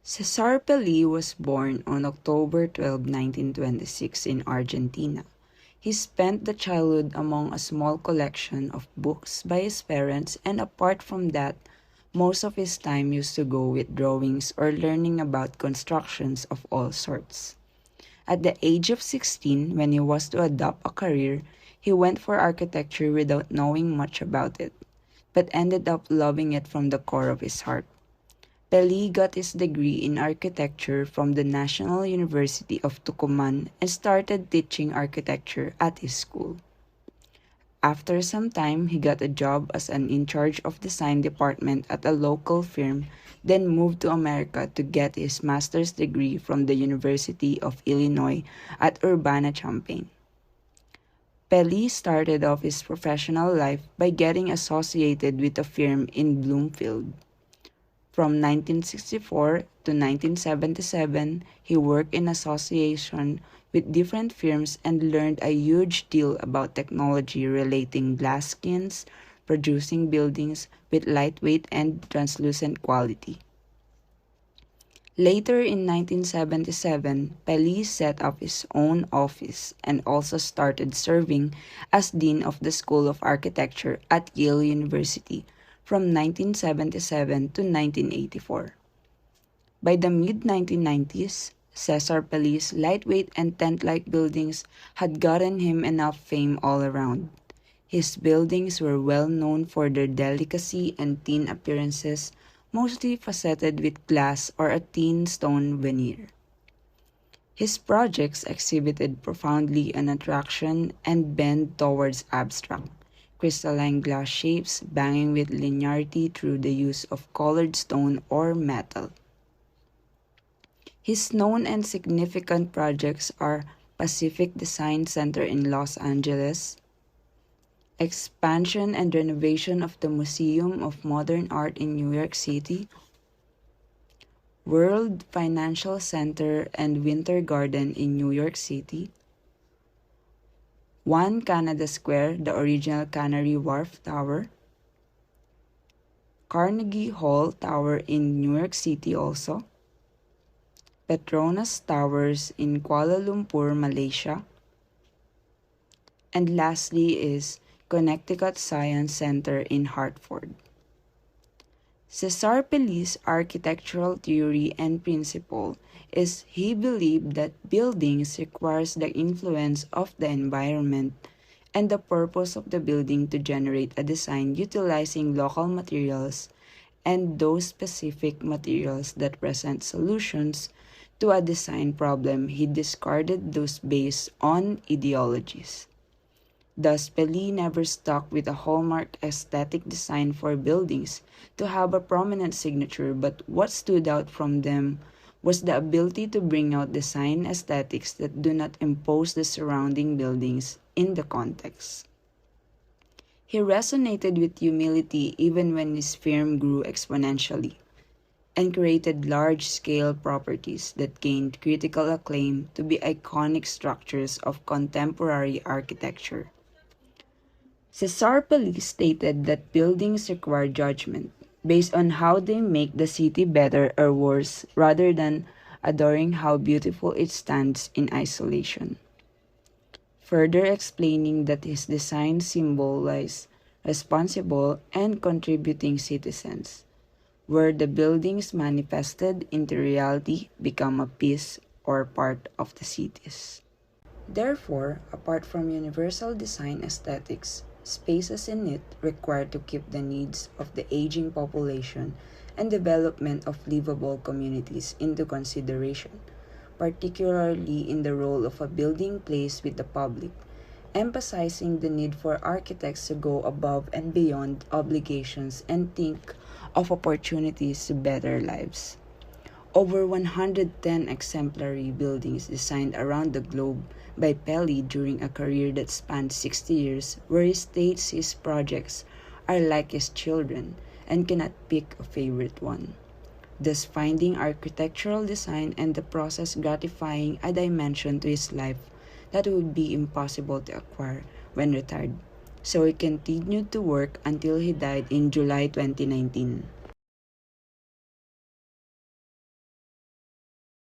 Cesar Pelli was born on October 12, 1926 in Argentina. He spent the childhood among a small collection of books by his parents, and apart from that, most of his time used to go with drawings or learning about constructions of all sorts. At the age of 16, when he was to adopt a career, he went for architecture without knowing much about it, but ended up loving it from the core of his heart. Pelli got his degree in architecture from the National University of Tucumán and started teaching architecture at his school. After some time, he got a job as an in charge of design department at a local firm, then moved to America to get his master's degree from the University of Illinois at Urbana-Champaign. Pelli started off his professional life by getting associated with a firm in Bloomfield. From 1964 to 1977, he worked in association with different firms and learned a huge deal about technology relating glass skins, producing buildings with lightweight and translucent quality. Later in 1977, Pelli set up his own office and also started serving as Dean of the School of Architecture at Yale University from 1977 to 1984. By the mid-1990s, Cesar Pelli's lightweight and tent-like buildings had gotten him enough fame all around. His buildings were well known for their delicacy and thin appearances, mostly faceted with glass or a thin stone veneer. His projects exhibited profoundly an attraction and bend towards abstract, crystalline glass shapes banging with linearity through the use of colored stone or metal. His known and significant projects are Pacific Design Center in Los Angeles, expansion and renovation of the Museum of Modern Art in New York City, World Financial Center and Winter Garden in New York City, One Canada Square, the original Canary Wharf Tower, Carnegie Hall Tower in New York City also, Petronas Towers in Kuala Lumpur, Malaysia, and lastly is Connecticut Science Center in Hartford. Cesar Pelli's architectural theory and principle is he believed that buildings requires the influence of the environment and the purpose of the building to generate a design utilizing local materials and those specific materials that present solutions to a design problem. He discarded those based on ideologies. Thus, Pelli never stuck with a hallmark aesthetic design for buildings to have a prominent signature, but what stood out from them was the ability to bring out design aesthetics that do not impose the surrounding buildings in the context. He resonated with humility even when his firm grew exponentially, and created large-scale properties that gained critical acclaim to be iconic structures of contemporary architecture. Cesar Pelli stated that buildings require judgment based on how they make the city better or worse rather than adoring how beautiful it stands in isolation. Further explaining that his design symbolizes responsible and contributing citizens, where the buildings manifested into reality become a piece or part of the cities. Therefore, apart from universal design aesthetics, spaces in it required to keep the needs of the aging population and development of livable communities into consideration, particularly in the role of a building plays with the public, emphasizing the need for architects to go above and beyond obligations and think of opportunities to better lives. Over 110 exemplary buildings designed around the globe by Pelli during a career that spanned 60 years, where he states his projects are like his children and cannot pick a favorite one, thus finding architectural design and the process gratifying a dimension to his life that would be impossible to acquire when retired. So he continued to work until he died in July 2019.